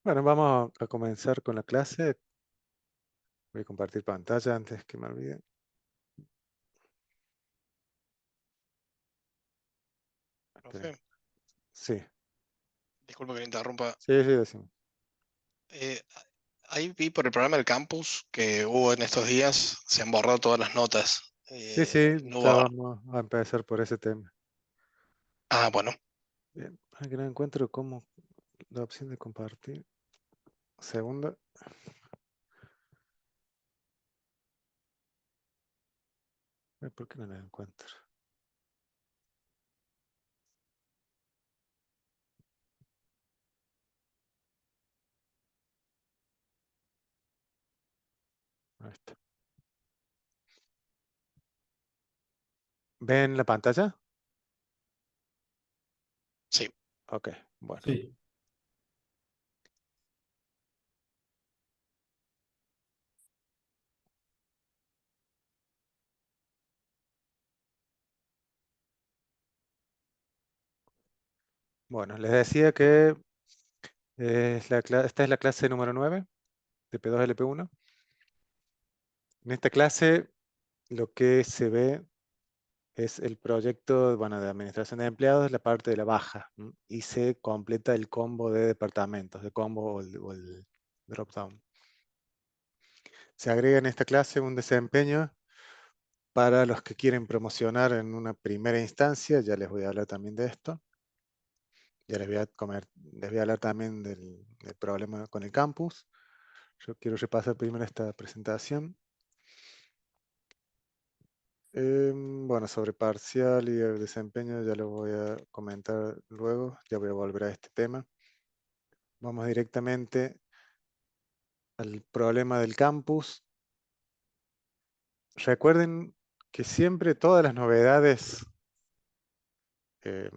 Bueno, vamos a comenzar con la clase. Voy a compartir pantalla antes que me olvide. Esperen. Profe, Sí, disculpe que le interrumpa. sí, sí, decimos. Eh, Ahí vi por el programa del campus que hubo en estos días, se han borrado todas las notas. Sí, sí, No ya hubo... vamos a empezar por ese tema. Ah, bueno, Bien, aquí no encuentro cómo la opción de compartir. Segundo. ¿Por qué no la encuentro? Ahí está. ¿Ven la pantalla? sí. Ok, bueno. Sí. Bueno, les decía que esta es la clase número 9 de P2LP1. En esta clase lo que se ve es el proyecto, bueno, de administración de empleados, la parte de la baja, ¿m? Y se completa el combo de departamentos, el combo o el drop down. Se agrega en esta clase un desempeño para los que quieren promocionar en una primera instancia, ya les voy a hablar también de esto. Ya les voy a hablar también del problema con el campus. Yo quiero repasar primero esta presentación. Bueno, sobre parcial y el desempeño ya lo voy a comentar luego, ya voy a volver a este tema. Vamos directamente al problema del campus. Recuerden que siempre todas las novedades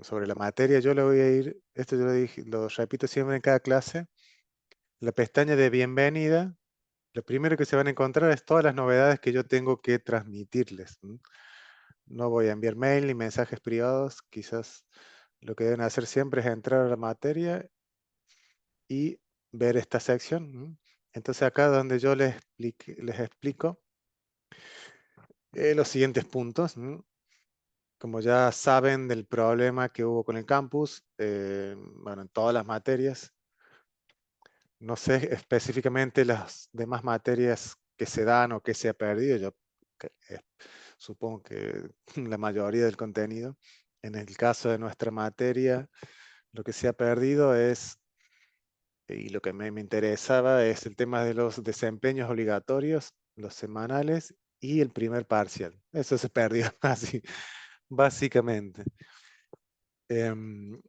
sobre la materia, yo le voy a ir, esto yo lo dije, lo repito siempre en cada clase, la pestaña de bienvenida, lo primero que se van a encontrar es todas las novedades que yo tengo que transmitirles. No voy a enviar mail ni mensajes privados, quizás lo que deben hacer siempre es entrar a la materia y ver esta sección. Entonces acá donde yo les explico los siguientes puntos. Como ya saben del problema que hubo con el campus, bueno, en todas las materias, no sé específicamente las demás materias que se dan o que se ha perdido, yo supongo que la mayoría del contenido. En el caso de nuestra materia, lo que se ha perdido es, y lo que me interesaba, es el tema de los desempeños obligatorios, los semanales y el primer parcial. Eso se perdió así, básicamente. Em,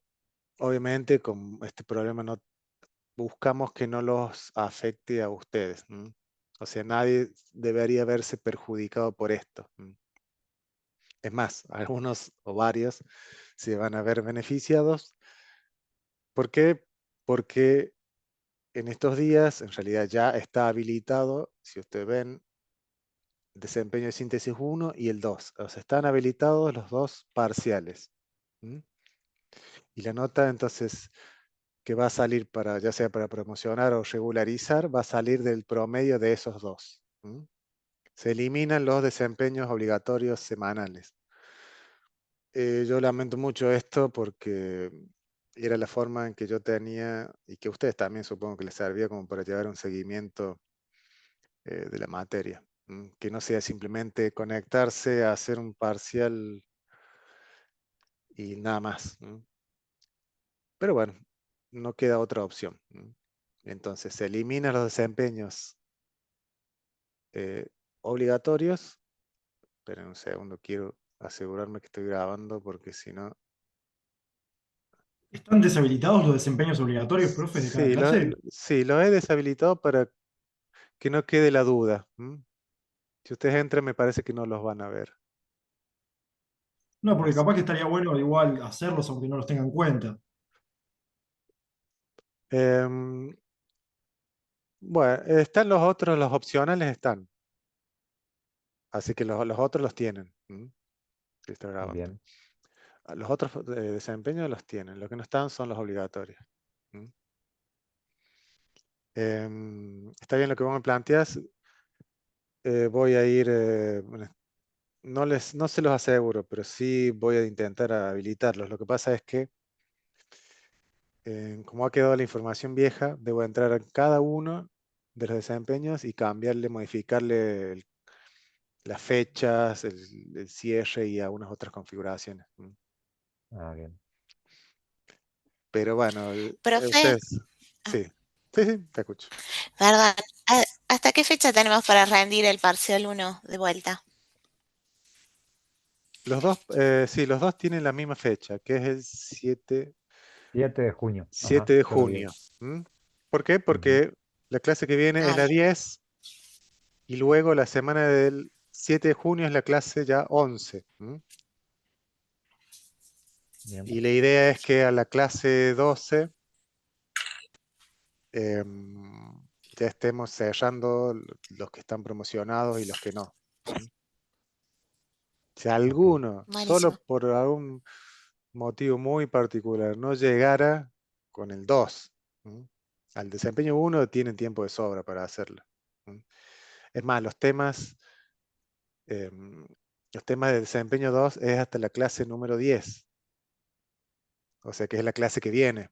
Obviamente con este problema no buscamos que no los afecte a ustedes. O sea, nadie debería verse perjudicado por esto. Es más, algunos o varios se van a ver beneficiados. ¿Por qué? Porque en estos días, en realidad ya está habilitado, si ustedes ven, desempeño de síntesis 1 y el 2. O sea, están habilitados los dos parciales. Y la nota, entonces, que va a salir para, ya sea para promocionar o regularizar, va a salir del promedio de esos dos. Se eliminan los desempeños obligatorios semanales. Yo lamento mucho esto porque era la forma en que yo tenía, y que a ustedes también supongo que les servía como para llevar un seguimiento de la materia. Que no sea simplemente conectarse a hacer un parcial y nada más. Pero bueno, no queda otra opción. Entonces se eliminan los desempeños eh, obligatorios. Esperen un segundo, quiero asegurarme que estoy grabando porque si no... ¿Están deshabilitados los desempeños obligatorios, profe, de cada Sí, clase? sí, lo he deshabilitado para que no quede la duda. Si ustedes entran, me parece que no los van a ver. No, porque Así. capaz que estaría bueno igual hacerlos aunque no los tengan en cuenta. Em, bueno, están los otros, los opcionales están. Así que los otros los tienen. Que está grabando. Bien. Los otros desempeños los tienen. Los que no están son los obligatorios. ¿m? Está bien lo que vos me planteas. Voy a ir, bueno, no se los aseguro, pero sí voy a intentar habilitarlos. Lo que pasa es que, como ha quedado la información vieja, debo entrar en cada uno de los desempeños y cambiarle, modificarle las fechas, el cierre y algunas otras configuraciones. Ah, bien. Pero bueno, Profe, ustedes, sí, sí, sí, te escucho. perdón, ¿hasta qué fecha tenemos para rendir el parcial 1 de vuelta? Los dos, sí, los dos tienen la misma fecha, que es el 7 de junio. 7 Ajá, de yo lo vi. junio. ¿Mm? ¿Por qué? Ujú, Porque la clase que viene es Ah, la bien. 10 y luego la semana del 7 de junio es la clase ya 11. bien, Y la idea es que a la clase 12 ya estemos cerrando los que están promocionados y los que no. Si ok. alguno, solo Buenísimo. por algún motivo muy particular, no llegara con el 2, al desempeño 1 tienen tiempo de sobra para hacerlo. Es más, los temas de desempeño 2 es hasta la clase número 10, o sea que es la clase que viene.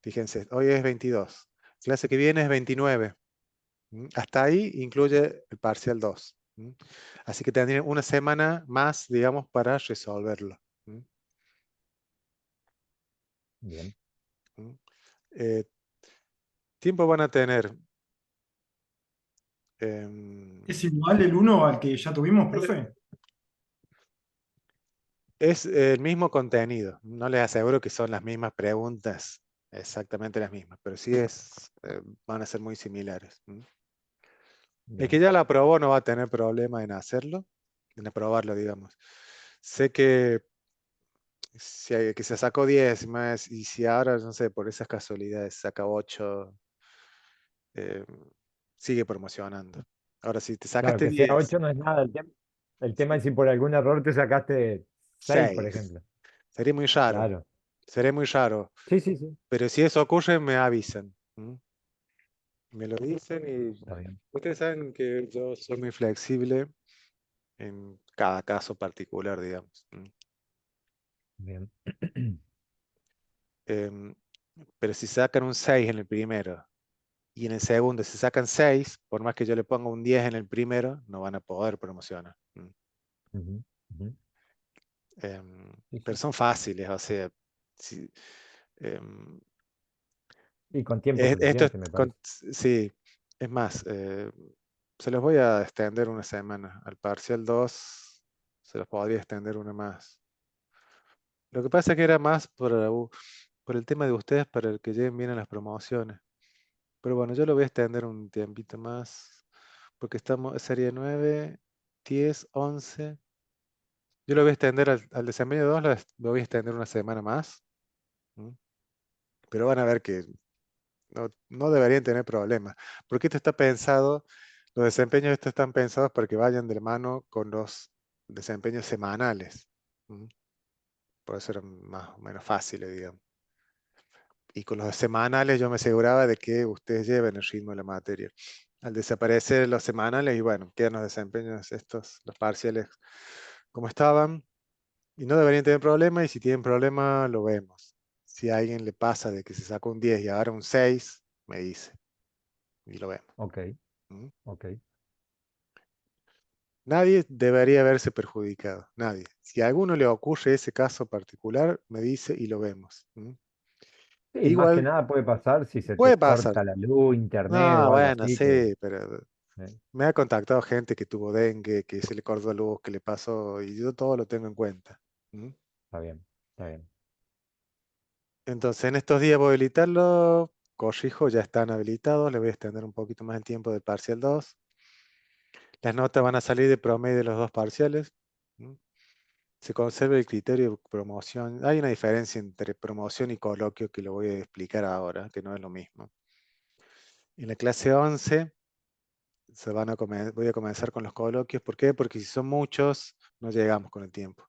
Fíjense, hoy es 22, clase que viene es 29. Hasta ahí incluye el parcial 2. Así que tendrían una semana más, digamos, para resolverlo. Bien. Eh, tiempo van a tener. em, ¿Es igual el 1 al que ya tuvimos, profe? es el mismo contenido. No les aseguro que son las mismas preguntas, exactamente las mismas, pero sí van a ser muy similares. El que Bien. ya la aprobó no va a tener problema en hacerlo, en aprobarlo, digamos. Sé que que se sacó 10 más, y si ahora, no sé, por esas casualidades saca 8, eh, sigue promocionando. Ahora, si te Claro, sacaste que sea 10, 8 no es nada. El tema sí, es si por algún error te sacaste 6, por 6, ejemplo. sería muy raro. Claro. Sería muy raro. Sí, sí, sí. Pero si eso ocurre, me avisan. Me lo dicen y Está bien. ustedes saben que yo soy muy flexible en cada caso particular, digamos. Bien. Em, pero si sacan un 6 en el primero y en el segundo si sacan 6, por más que yo le ponga un 10 en el primero, no van a poder promocionar. Ujú, ujú. Sí, Pero sí. son fáciles, o sea, si, em, Y con tiempo esto suficiente, me parece. sí, es más, se los voy a extender una semana. Al parcial 2 se los podría extender una más. Lo que pasa es que era más por el tema de ustedes para el que lleguen bien a las promociones. Pero bueno, yo lo voy a extender un tiempito más, porque estamos serie 9, 10, 11. Yo lo voy a extender al desempeño 2, lo voy a extender una semana más. Pero van a ver que no deberían tener problemas, porque esto está pensado, los desempeños estos están pensados para que vayan de la mano con los desempeños semanales. Por eso eran más o menos fáciles, digamos. Y con los semanales yo me aseguraba de que ustedes lleven el ritmo de la materia. Al desaparecer los semanales, y bueno, quedan los desempeños estos, los parciales, como estaban, y no deberían tener problema, y si tienen problema, lo vemos. Si a alguien le pasa de que se sacó un 10 y ahora un 6, me dice, y lo vemos. Ok, ¿Mm? ok. Nadie debería verse perjudicado, nadie. Si a alguno le ocurre ese caso particular, me dice y lo vemos. Sí, más que Igual nada puede pasar si se puede te pasar. corta la luz, internet Ah, o algo bueno, así, que sí, pero eh, me ha contactado gente que tuvo dengue, que se le cortó la luz, que le pasó, y yo todo lo tengo en cuenta. ¿Mm? está bien, está bien. Entonces, en estos días voy a habilitarlo, corrijo, ya están habilitados, le voy a extender un poquito más el tiempo del parcial 2. Las notas van a salir de promedio de los dos parciales. ¿Mm? Se conserva el criterio de promoción. Hay una diferencia entre promoción y coloquio que lo voy a explicar ahora, que no es lo mismo. En la clase 11 voy a comenzar con los coloquios. ¿Por qué? Porque si son muchos, no llegamos con el tiempo.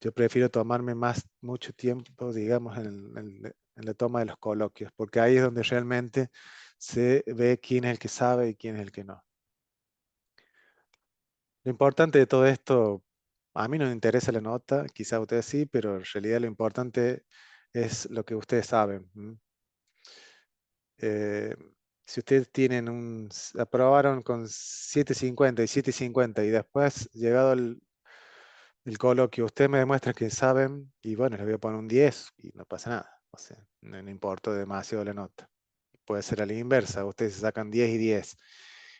Yo prefiero tomarme mucho tiempo, digamos, en la toma de los coloquios, porque ahí es donde realmente se ve quién es el que sabe y quién es el que no. Lo importante de todo esto, a mí no me interesa la nota, quizá a ustedes sí, pero en realidad lo importante es lo que ustedes saben. Si ustedes aprobaron con 7.50 y 7.50 y después, llegado el coloquio, ustedes me demuestran que saben y bueno, les voy a poner un 10 y no pasa nada. O sea, no importa demasiado la nota. Puede ser a la inversa, ustedes se sacan 10 y 10.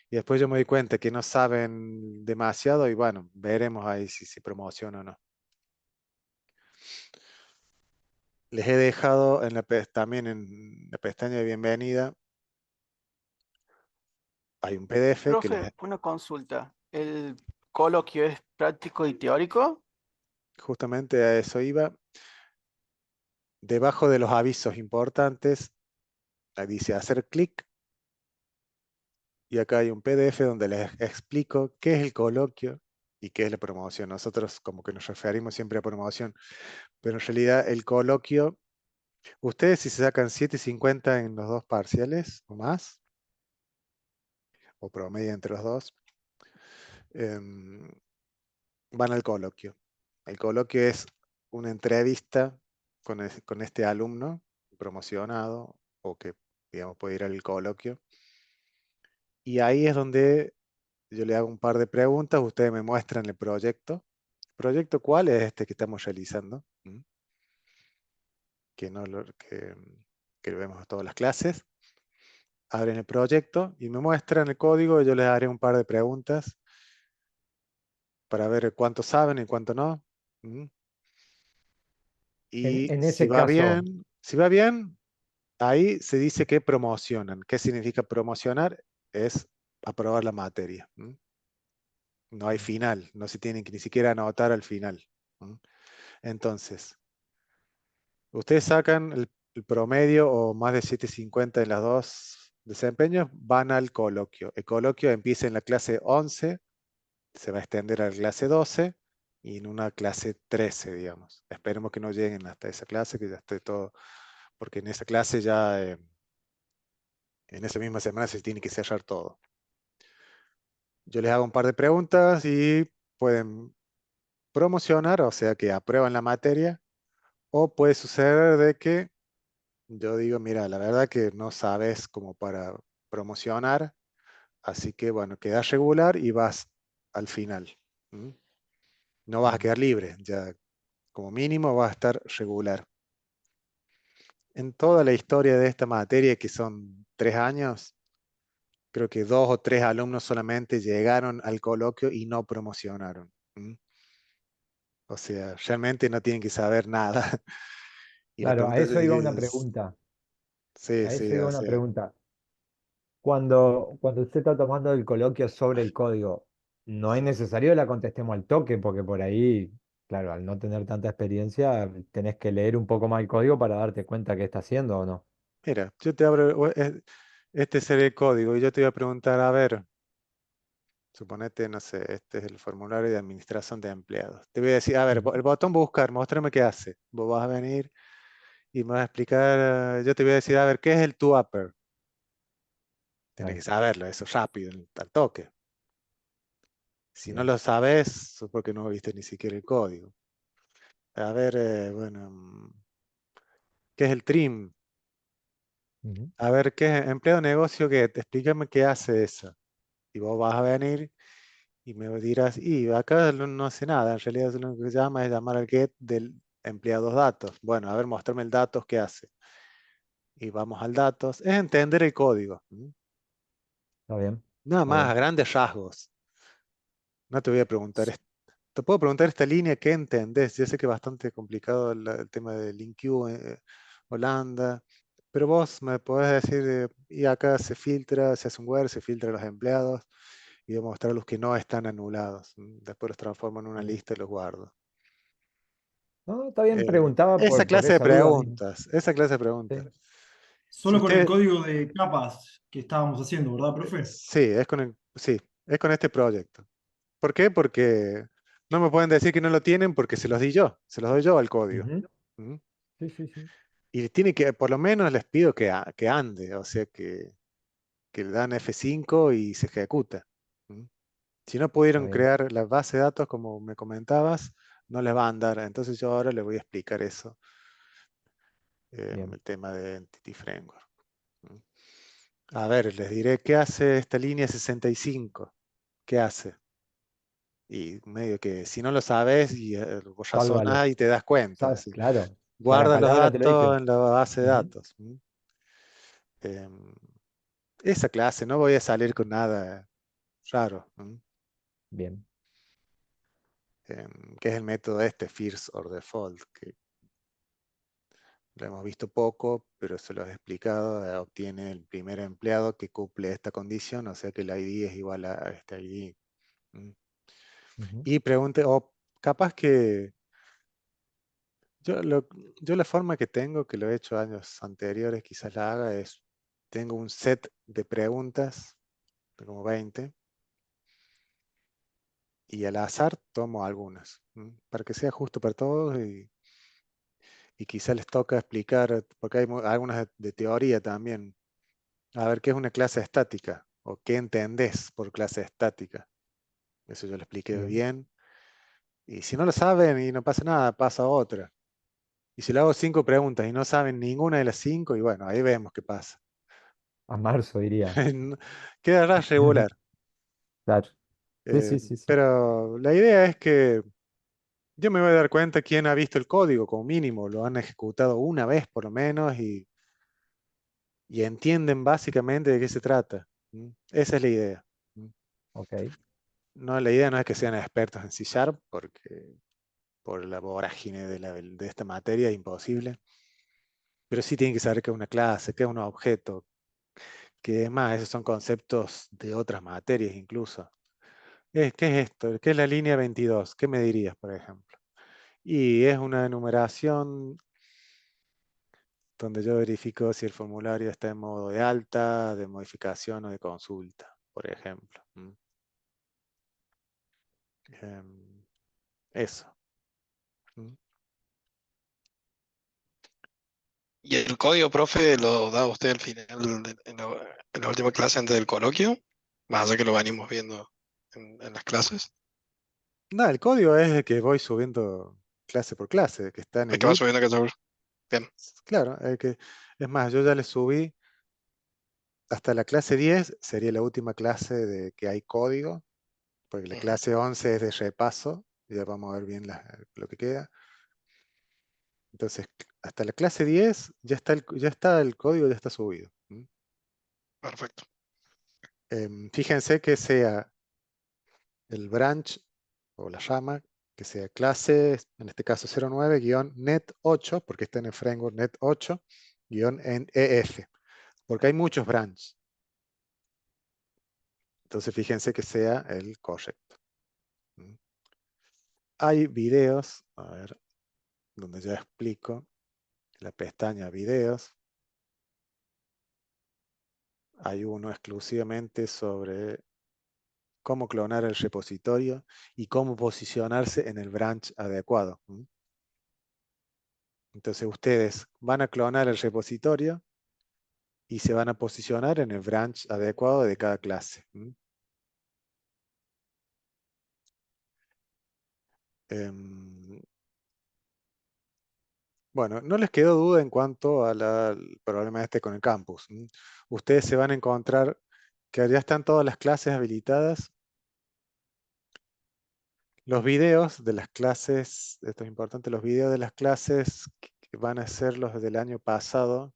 Y después yo me doy cuenta que no saben demasiado y bueno, veremos ahí si promociono o no. Les he dejado también en la pestaña de bienvenida. Hay un PDF que Profe, una consulta. ¿El coloquio es práctico y teórico? justamente a eso iba. Debajo de los avisos importantes, ahí dice hacer clic. Y acá hay un PDF donde les explico qué es el coloquio y qué es la promoción. Nosotros como que nos referimos siempre a promoción, pero en realidad el coloquio, ustedes si se sacan 7.50 en los dos parciales o más, o promedio entre los dos, van al coloquio. El coloquio es una entrevista con este alumno promocionado o que, digamos, puede ir al coloquio. Y ahí es donde yo le hago un par de preguntas, ustedes me muestran el proyecto. ¿Proyecto cuál es este que estamos realizando? Que, no lo, que lo vemos en todas las clases. Abren el proyecto y me muestran el código y yo les haré un par de preguntas para ver cuánto saben y cuánto no. Y En si ese va caso, bien, ahí se dice que promocionan. ¿Qué significa promocionar? Es aprobar la materia. No hay final, no se tienen que ni siquiera anotar al final. Entonces, ustedes sacan el promedio o más de 7.50 en las dos desempeños, van al coloquio. El coloquio empieza en la clase 11, se va a extender a la clase 12 y en una clase 13, digamos. Esperemos que no lleguen hasta esa clase, que ya esté todo, porque en esa clase ya, en esa misma semana se tiene que cerrar todo. Yo les hago un par de preguntas y pueden promocionar, o sea que aprueban la materia, o puede suceder de que yo digo, mira, la verdad que no sabes como para promocionar, así que bueno, quedas regular y vas al final. No vas a quedar libre, ya como mínimo vas a estar regular. En toda la historia de esta materia, que son 3 años, creo que 2 o 3 alumnos solamente llegaron al coloquio y no promocionaron. O sea, realmente no tienen que saber nada. Y la claro, a pregunta eso iba una es, pregunta. sí, A eso sí, iba o una sea, pregunta. Cuando usted está tomando el coloquio sobre el código, no es necesario que la contestemos al toque, porque por ahí, claro, al no tener tanta experiencia, tenés que leer un poco más el código para darte cuenta qué está haciendo o no. mira, yo te abro, este es el código y yo te voy a preguntar, a ver, suponete, no sé, este es el formulario de administración de empleados. Te voy a decir, a ver, Ujú. el botón buscar, muéstrame qué hace. Vos vas a venir y me vas a explicar, yo te voy a decir, a ver, ¿qué es el to-upper? Tienes que Claro. saberlo, eso rápido, al toque. Si no Bien. lo sabes, es porque no viste ni siquiera el código. A ver, bueno, ¿qué es el trim? Ujú. A ver, ¿qué es empleado negocio? ¿Qué? Explícame qué hace eso. Y vos vas a venir y me dirás, y acá no hace nada, en realidad lo único que llama es llamar al get del empleados datos. Bueno, a ver, mostrame el datos que hace. Y vamos al datos. Es entender el código. Está bien, Nada está más, a bien. grandes rasgos. No te voy a preguntar, te puedo preguntar esta línea, ¿qué entendés? Yo sé que es bastante complicado el tema de LINQ, Holanda, pero vos me podés decir, y acá se filtra, se hace un where, se filtra a los empleados y voy a mostrar los que no están anulados. Después los transformo en una Bien. lista y los guardo. No, está bien, Eh, preguntaba esa por clase de esa duda misma. preguntas, esa clase de preguntas. Sí. Si Solo con el usted, código de capas que estábamos haciendo, ¿verdad, profe? sí, es con este proyecto. ¿Por qué? Porque No me pueden decir que no lo tienen porque se los di yo, se los doy yo al código. Ujú. ¿Mm? Sí, sí, sí. Y tiene que, por lo menos les pido que ande, o sea que le dan F5 y se ejecuta. ¿Mm? Si no Está pudieron bien. crear la base de datos como me comentabas, no les va a andar. Entonces yo ahora les voy a explicar eso, Bien. el tema de Entity Framework. ¿Mm? A ver, les diré qué hace esta línea 65. ¿Qué hace? Y medio que si no lo sabes y vos Sálvalo. razonás y te das cuenta. Sí. Claro. Ya la Guarda los palabra te lo datos dice. en la base de Ujú. datos. ¿Mm? Em, esa clase, no voy a salir con nada raro. ¿Mm? Bien. Que es el método este, first or default, que lo hemos visto poco, pero se lo he explicado. Obtiene el primer empleado que cumple esta condición, o sea que el ID es igual a este ID. ¿Mm? Ujú. Y pregunte, o capaz que yo, yo la forma que tengo, que lo he hecho años anteriores, quizás la haga, es, tengo un set de preguntas, de como 20, y al azar tomo algunas, para que sea justo para todos y quizás les toca explicar, porque hay algunas de teoría también, a ver qué es una clase estática o qué entendés por clase estática. Eso yo lo expliqué Bien. bien. Y si no lo saben y no pasa nada, pasa otra. Y si le hago 5 preguntas y no saben ninguna de las 5, y bueno, ahí vemos qué pasa. A marzo diría. Quedará regular. Claro. Sí, Eh, sí, sí, sí. pero la idea es que yo me voy a dar cuenta quién ha visto el código, como mínimo, lo han ejecutado una vez por lo menos y entienden básicamente de qué se trata. Esa es la idea. ¿Mm? Ok. No, la idea no es que sean expertos en C Sharp, porque por la vorágine de esta materia es imposible, pero sí tienen que saber qué es una clase, qué es un objeto, que es más, esos son conceptos de otras materias incluso. ¿Qué es esto? ¿Qué es la línea 22? ¿Qué me dirías, por ejemplo? Y es una enumeración donde yo verifico si el formulario está en modo de alta, de modificación o de consulta, por ejemplo. Eso. ¿Mm? ¿Y el código, profe, lo da usted al final, en la última clase antes del coloquio? Más allá que lo venimos viendo en las clases. Nada, el código es el que voy subiendo clase por clase, que está en El el que va GIT. subiendo que sobre. Bien, Claro, es más, yo ya le subí hasta la clase 10, sería la última clase de que hay código, porque la ujú, clase 11 es de repaso, ya vamos a ver bien lo que queda. Entonces, hasta la clase 10 ya está el código, ya está subido. perfecto. Fíjense que sea el branch o la llama, que sea clase, en este caso 09-net8, porque está en el framework net 8-EF, porque hay muchos branches. Entonces, fíjense que sea el correcto. ¿Mm? Hay videos, a ver, donde ya explico la pestaña videos. Hay uno exclusivamente sobre cómo clonar el repositorio y cómo posicionarse en el branch adecuado. Entonces ustedes van a clonar el repositorio y se van a posicionar en el branch adecuado de cada clase. Em, bueno, no les quedó duda en cuanto al problema este con el campus. Ustedes se van a encontrar que ya están todas las clases habilitadas. Los videos de las clases, esto es importante, los videos de las clases que van a ser los del año pasado,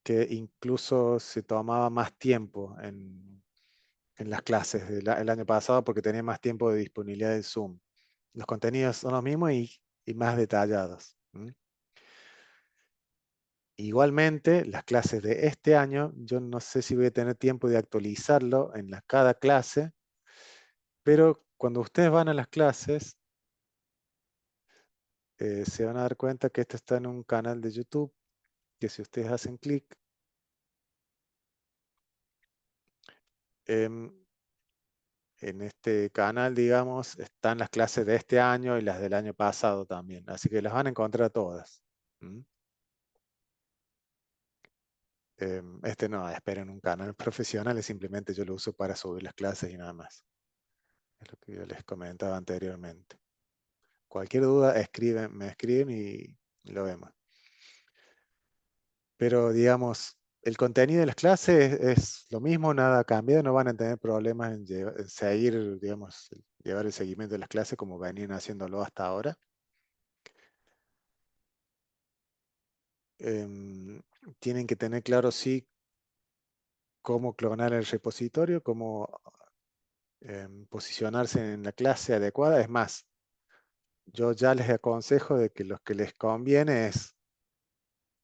que incluso se tomaba más tiempo en las clases el año pasado porque tenía más tiempo de disponibilidad de Zoom. Los contenidos son los mismos y más detallados. Igualmente, las clases de este año, yo no sé si voy a tener tiempo de actualizarlo en cada clase, pero cuando ustedes van a las clases, se van a dar cuenta que esto está en un canal de YouTube, que si ustedes hacen clic, em, en este canal, digamos, están las clases de este año y las del año pasado también. Así que las van a encontrar todas. ¿Mm? Este no, esperen un canal profesional, simplemente yo lo uso para subir las clases y nada más. Es lo que yo les comentaba anteriormente. Cualquier duda, me escriben y lo vemos. Pero digamos, el contenido de las clases es lo mismo, nada ha cambiado, no van a tener problemas en seguir, digamos, llevar el seguimiento de las clases como venían haciéndolo hasta ahora. Tienen que tener claro, sí, cómo clonar el repositorio, cómo posicionarse en la clase adecuada. Es más, yo ya les aconsejo de que lo que les conviene es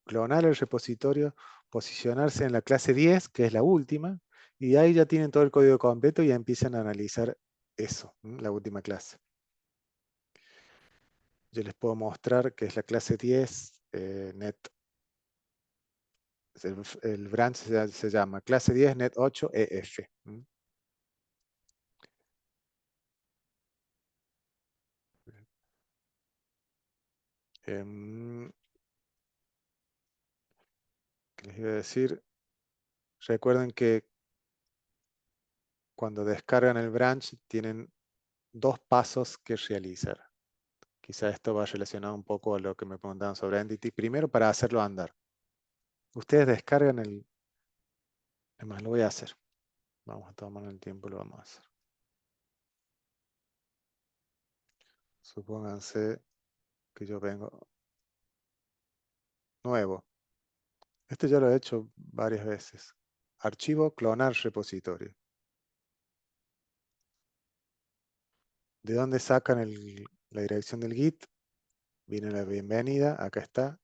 clonar el repositorio, posicionarse en la clase 10, que es la última, y ahí ya tienen todo el código completo y ya empiezan a analizar eso, la última clase. Yo les puedo mostrar que es la clase 10, net. El branch se llama clase 10 net 8 EF. ¿Qué les iba a decir? Recuerden que cuando descargan el branch tienen dos pasos que realizar. Quizá esto va relacionado un poco a lo que me preguntaban sobre Entity. Primero, para hacerlo andar. Ustedes descargan el... Además, lo voy a hacer. Vamos a tomar el tiempo, lo vamos a hacer. Supónganse que yo vengo nuevo. Este ya lo he hecho varias veces. Archivo, clonar repositorio. ¿De dónde sacan la dirección del Git? Viene la bienvenida, acá está.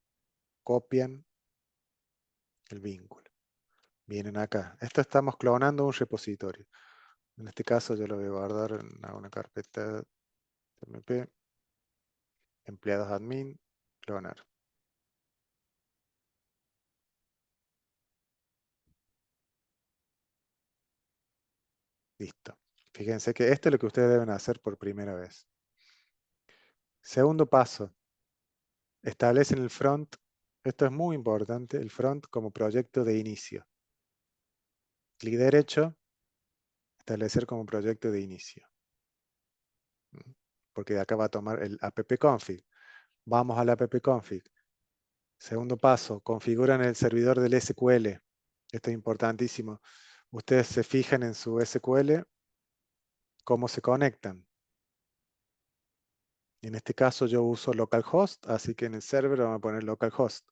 Copian el vínculo. Vienen acá. Esto estamos clonando un repositorio. En este caso yo lo voy a guardar en una carpeta TMP. Empleados admin, clonar. Listo. Fíjense que esto es lo que ustedes deben hacer por primera vez. Segundo paso. Establecen el front. Esto es muy importante. El front como proyecto de inicio. Clic derecho. Establecer como proyecto de inicio. Porque de acá va a tomar el appconfig. Vamos al appconfig. Segundo paso. Configuran el servidor del SQL. Esto es importantísimo. Ustedes se fijan en su SQL cómo se conectan. En este caso yo uso localhost, así que en el server vamos a poner localhost.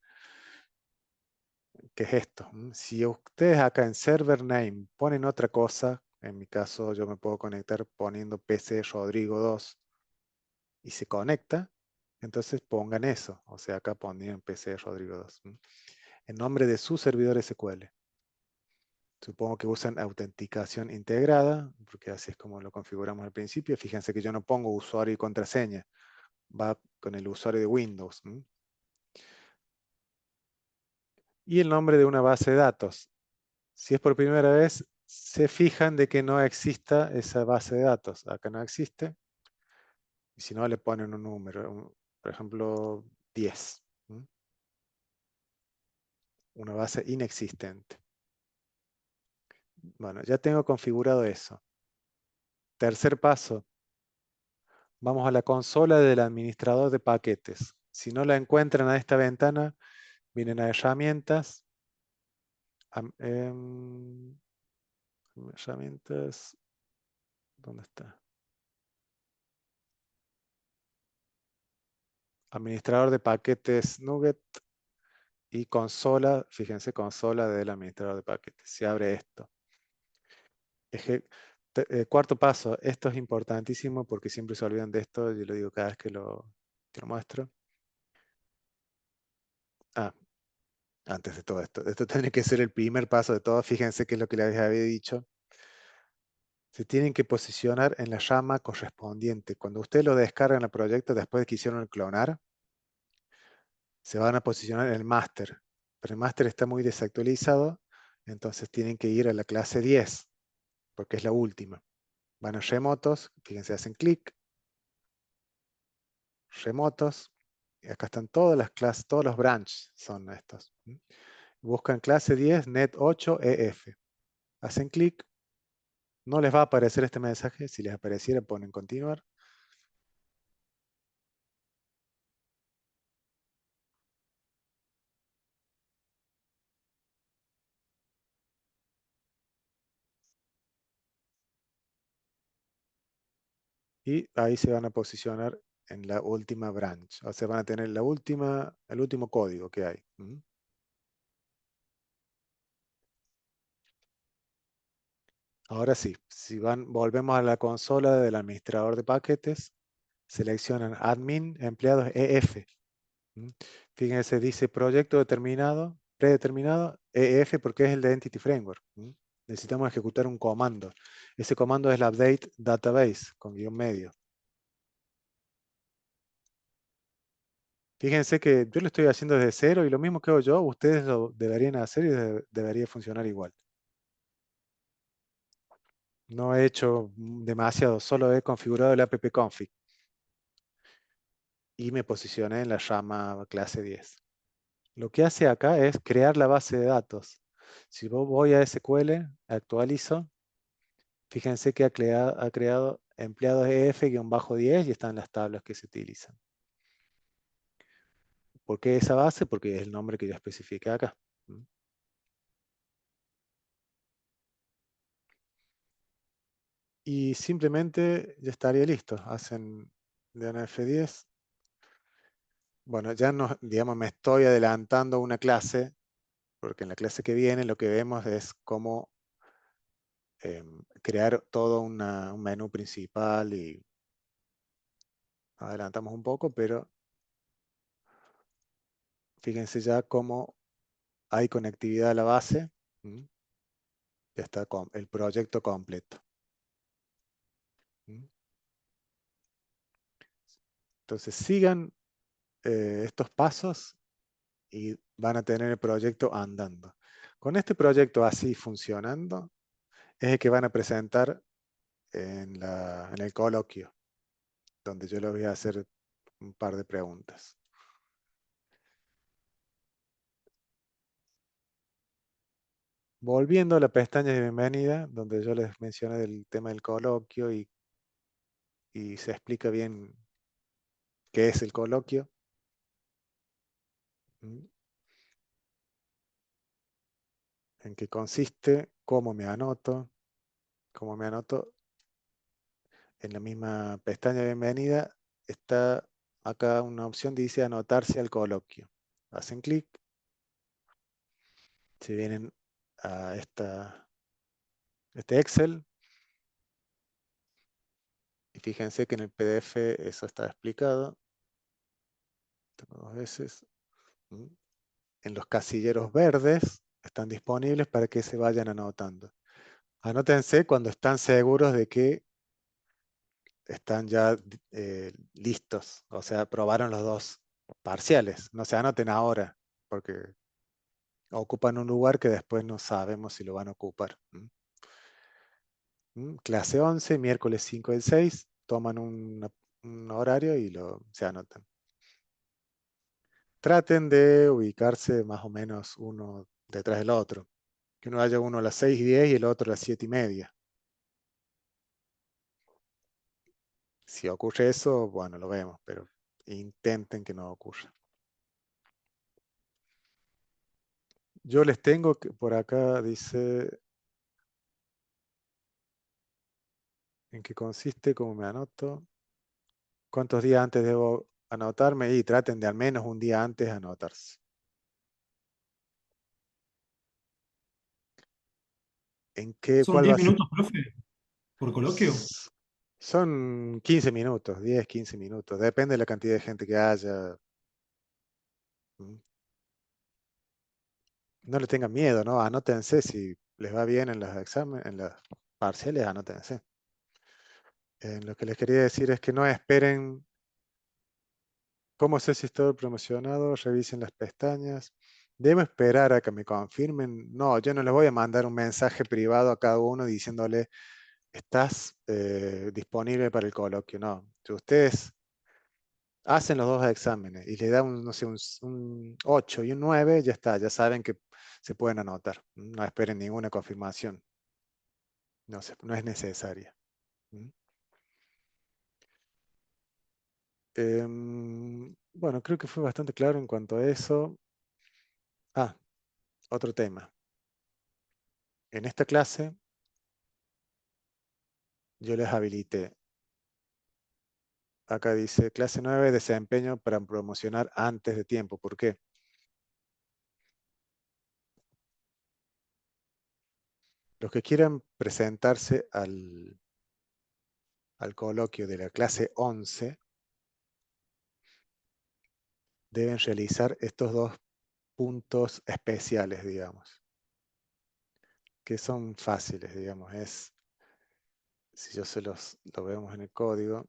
¿Qué es esto? Si ustedes acá en server name ponen otra cosa, en mi caso yo me puedo conectar poniendo PC Rodrigo 2 y se conecta, entonces pongan eso. O sea, acá ponían PC Rodrigo 2. En nombre de su servidor SQL. Supongo que usan autenticación integrada, porque así es como lo configuramos al principio. Fíjense que yo no pongo usuario y contraseña. Va con el usuario de Windows. Y el nombre de una base de datos. Si es por primera vez, se fijan de que no exista esa base de datos. Acá no existe. Y si no, le ponen un número. Por ejemplo, 10. Una base inexistente. Bueno, ya tengo configurado eso. Tercer paso. Vamos a la consola del administrador de paquetes. Si no la encuentran a esta ventana, vienen a herramientas. Herramientas. ¿Dónde está? Administrador de paquetes Nugget y consola. Fíjense, consola del administrador de paquetes. Se abre esto. Cuarto paso. Esto es importantísimo porque siempre se olvidan de esto. Yo lo digo cada vez que lo muestro. Antes de todo esto. Esto tiene que ser el primer paso de todo. Fíjense que es lo que les había dicho. Se tienen que posicionar en la llama correspondiente. Cuando ustedes lo descargan el proyecto después de que hicieron el clonar, se van a posicionar en el máster. Pero el máster está muy desactualizado, entonces tienen que ir a la clase 10, porque es la última. Van a remotos, fíjense, hacen clic, remotos, y acá están todas las clases, todos los branches son estos. Buscan clase 10, net 8, EF. Hacen clic, no les va a aparecer este mensaje, si les apareciera ponen continuar. Y ahí se van a posicionar en la última branch. O sea, van a tener el último código que hay. Ahora sí, si volvemos a la consola del administrador de paquetes, seleccionan admin empleados EF. Fíjense, dice proyecto determinado, predeterminado, EF porque es el de Entity Framework. Necesitamos ejecutar un comando. Ese comando es el update database con guión medio. Fíjense que yo lo estoy haciendo desde cero y lo mismo que hago yo, ustedes lo deberían hacer y debería funcionar igual. No he hecho demasiado, solo he configurado el appconfig y me posicioné en la rama clase 10. Lo que hace acá es crear la base de datos. Si voy a SQL, actualizo, fíjense que ha creado empleados EF-10 y están las tablas que se utilizan. ¿Por qué esa base? Porque es el nombre que yo especifiqué acá. Y simplemente ya estaría listo. Hacen de una F10. Bueno, ya no, digamos, me estoy adelantando a una clase, porque en la clase que viene lo que vemos es cómo crear todo un menú principal y adelantamos un poco, pero fíjense ya cómo hay conectividad a la base. Ya está el proyecto completo. Entonces sigan estos pasos y van a tener el proyecto andando. Con este proyecto así funcionando, es el que van a presentar en el coloquio, donde yo les voy a hacer un par de preguntas. Volviendo a la pestaña de bienvenida, donde yo les mencioné del tema del coloquio y se explica bien qué es el coloquio. En qué consiste, cómo me anoto. Cómo me anoto. En la misma pestaña de bienvenida está acá una opción que dice anotarse al coloquio. Hacen clic. Se vienen a este Excel. Y fíjense que en el PDF eso está explicado. Dos veces. En los casilleros verdes están disponibles para que se vayan anotando. Anótense cuando están seguros de que están ya listos. O sea, probaron los dos parciales. No se anoten ahora, porque ocupan un lugar que después no sabemos si lo van a ocupar. Clase 11, miércoles 5 del 6, toman un horario y se anotan. Traten de ubicarse más o menos uno detrás del otro. Que no haya uno a las 6:10 y el otro a las 7:30. Si ocurre eso, bueno, lo vemos, pero intenten que no ocurra. Yo les tengo que, por acá dice, ¿en qué consiste? ¿Cómo me anoto? ¿Cuántos días antes debo anotarme? Y traten de al menos un día antes anotarse. Son ¿Cuál va 10 a ser? minutos, profe, por coloquio. Son 15 minutos, 10, 15 minutos. Depende de la cantidad de gente que haya. No le tengan miedo, ¿no? Anótense si les va bien en los exámenes, en las parciales, anótense. Lo que les quería decir es que no esperen cómo sé si estoy promocionado, revisen las pestañas. ¿Debo esperar a que me confirmen? No, yo no les voy a mandar un mensaje privado a cada uno diciéndole estás disponible para el coloquio. No, si ustedes hacen los dos exámenes y le dan no sé, un 8 y un 9, ya está, ya saben que se pueden anotar. No esperen ninguna confirmación. No es necesaria. Bueno, creo que fue bastante claro en cuanto a eso. Otro tema. En esta clase yo les habilité. Acá dice clase 9, desempeño para promocionar antes de tiempo. ¿Por qué? Los que quieran presentarse al coloquio de la clase 11 deben realizar estos dos puntos especiales, digamos, que son fáciles, digamos. Si yo lo vemos en el código,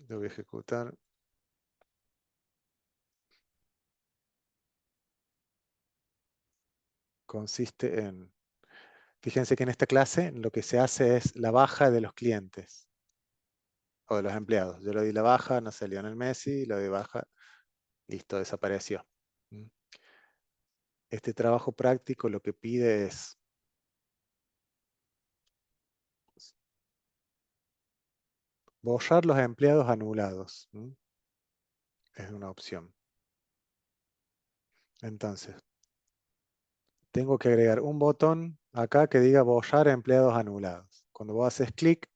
lo voy a ejecutar. Consiste en, fíjense que en esta clase lo que se hace es la baja de los clientes o de los empleados. Yo le di la baja, no sé, Lionel Messi, le doy baja, listo, desapareció. Este trabajo práctico lo que pide es borrar los empleados anulados. Es una opción. Entonces, tengo que agregar un botón acá que diga borrar empleados anulados. Cuando vos haces clic,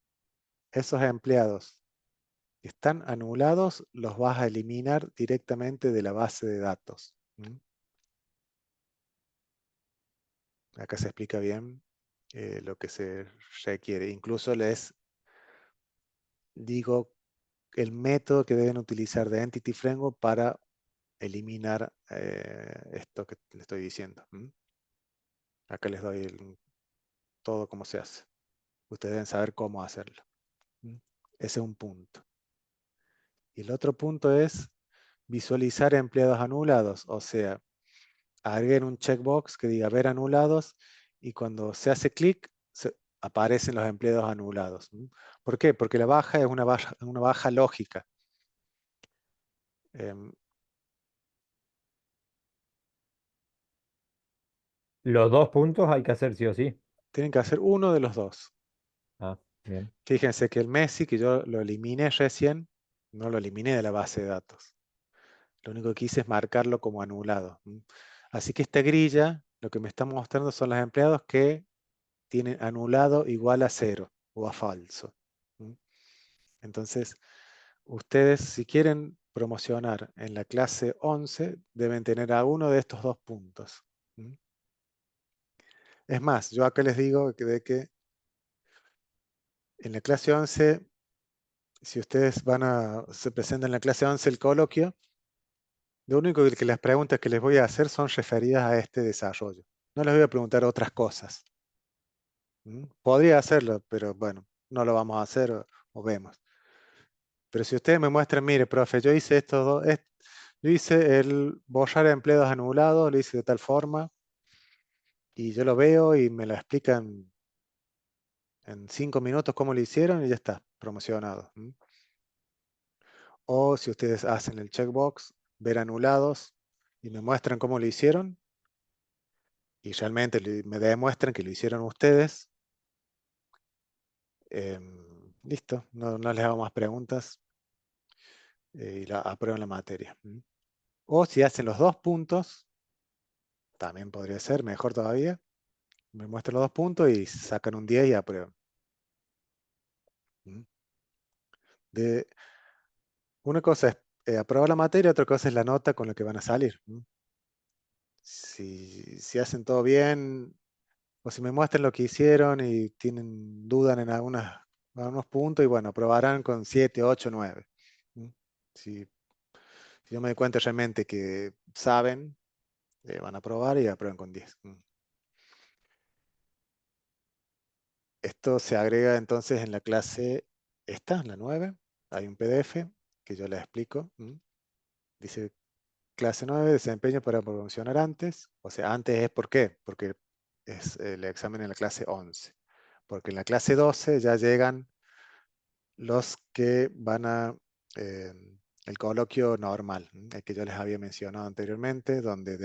esos empleados que están anulados los vas a eliminar directamente de la base de datos. Acá se explica bien lo que se requiere. Incluso les digo el método que deben utilizar de Entity Framework para eliminar esto que les estoy diciendo. Acá les doy todo cómo se hace. Ustedes deben saber cómo hacerlo. Ese es un punto. Y el otro punto es visualizar empleados anulados. O sea, agreguen un checkbox que diga ver anulados y cuando se hace clic aparecen los empleados anulados. ¿Por qué? Porque la baja es una baja lógica. Los dos puntos hay que hacer sí o sí. Tienen que hacer uno de los dos. Ah, bien. Fíjense que el Messi, que yo lo eliminé recién, no lo eliminé de la base de datos. Lo único que hice es marcarlo como anulado. Así que esta grilla lo que me está mostrando son los empleados que tienen anulado igual a 0 o a falso. Entonces, ustedes si quieren promocionar en la clase 11 deben tener a uno de estos dos puntos. Es más, yo acá les digo de que en la clase 11, si ustedes se presentan en la clase 11 el coloquio, lo único que las preguntas que les voy a hacer son referidas a este desarrollo. No les voy a preguntar otras cosas. Podría hacerlo, pero bueno, no lo vamos a hacer o vemos. Pero si ustedes me muestran, mire, profe, yo hice yo hice el borrar empleados anulados, lo hice de tal forma, y yo lo veo y me lo explican en 5 minutos cómo lo hicieron y ya está, promocionado. O si ustedes hacen el checkbox, ver anulados, y me muestran cómo lo hicieron, y realmente me demuestran que lo hicieron ustedes, listo, no les hago más preguntas y aprueban la materia. O si hacen los dos puntos, también podría ser, mejor todavía, me muestran los dos puntos y sacan un 10 y aprueban. Una cosa es aprobar la materia, otra cosa es la nota con la que van a salir. Si hacen todo bien, o si me muestran lo que hicieron y tienen dudas en algunos puntos, y bueno, aprobarán con 7, 8, 9. Si yo me doy cuenta realmente que saben, van a aprobar y aprueban con 10. Esto se agrega entonces en la clase esta, la 9. Hay un PDF que yo les explico. Dice clase 9, desempeño para promocionar antes. O sea, antes es ¿por qué? Porque es el examen en la clase 11. porque en la clase 12 ya llegan los que van a el coloquio normal, el que yo les había mencionado anteriormente, donde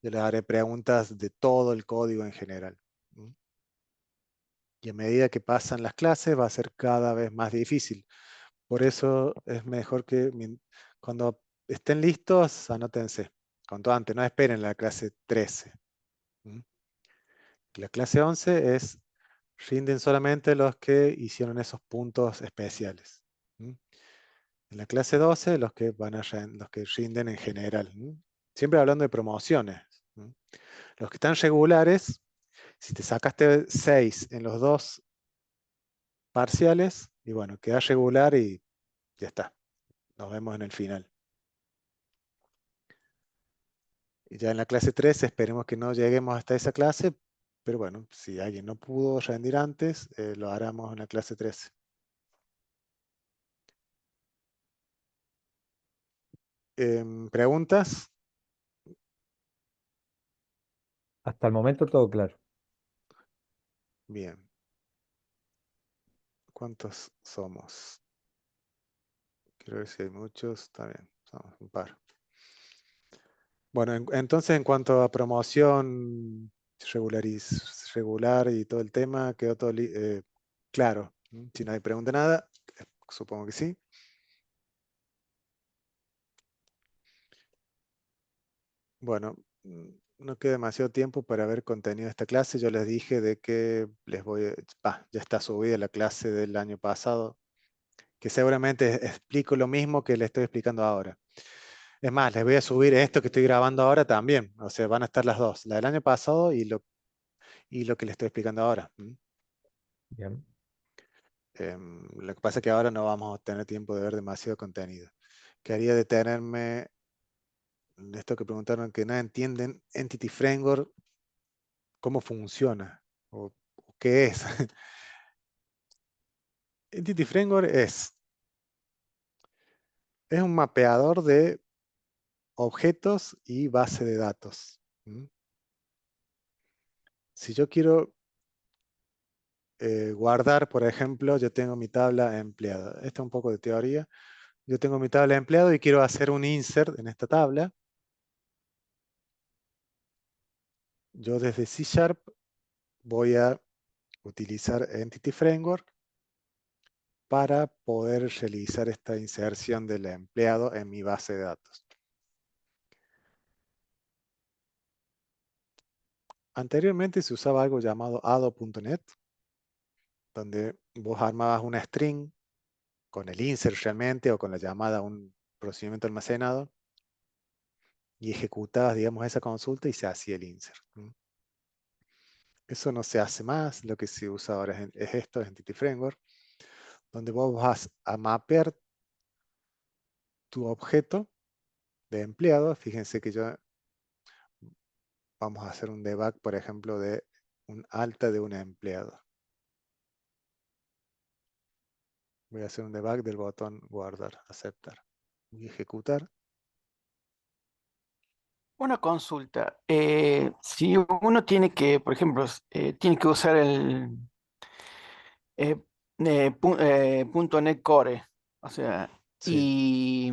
yo les haré preguntas de todo el código en general. Y a medida que pasan las clases va a ser cada vez más difícil. Por eso es mejor que cuando estén listos, anótense. Cuanto antes, no esperen la clase 13. La clase 11 rinden solamente los que hicieron esos puntos especiales. En la clase 12, los que rinden en general. Siempre hablando de promociones. Los que están regulares, si te sacaste 6 en los 2 parciales, y bueno, queda regular y ya está. Nos vemos en el final. Y ya en la clase 13 esperemos que no lleguemos hasta esa clase, pero bueno, si alguien no pudo rendir antes, lo haremos en la clase 13. ¿Preguntas? Hasta el momento todo claro. Bien. ¿Cuántos somos? Quiero ver si hay muchos. Está bien, somos un par. Bueno, entonces en cuanto a promoción regular y todo el tema, quedó todo claro. Si nadie pregunta nada, supongo que sí. Bueno, no queda demasiado tiempo para ver contenido de esta clase. Yo les dije de que ya está subida la clase del año pasado, que seguramente explico lo mismo que les estoy explicando ahora. Es más, les voy a subir esto que estoy grabando ahora también. O sea, van a estar las dos, la del año pasado y lo que les estoy explicando ahora. Bien. Lo que pasa es que ahora no vamos a tener tiempo de ver demasiado contenido. Quería detenerme en esto que preguntaron, que no entienden Entity Framework, cómo funciona o qué es. Entity Framework es un mapeador de objetos y base de datos. Si yo quiero guardar, por ejemplo, yo tengo mi tabla empleado. Esto es un poco de teoría. Yo tengo mi tabla empleado y quiero hacer un insert en esta tabla. Yo desde C# voy a utilizar Entity Framework para poder realizar esta inserción del empleado en mi base de datos. Anteriormente se usaba algo llamado ado.net, donde vos armabas una string con el insert realmente o con la llamada a un procedimiento almacenado y ejecutabas, digamos, esa consulta y se hacía el insert. Eso no se hace más, lo que se usa ahora es esto, es Entity Framework, donde vos vas a mapear tu objeto de empleado. Fíjense que vamos a hacer un debug, por ejemplo, de un alta de un empleado. Voy a hacer un debug del botón guardar, aceptar. Voy a ejecutar. Una consulta. Si uno tiene que, por ejemplo, tiene que usar el punto .NET Core, o sea, Sí.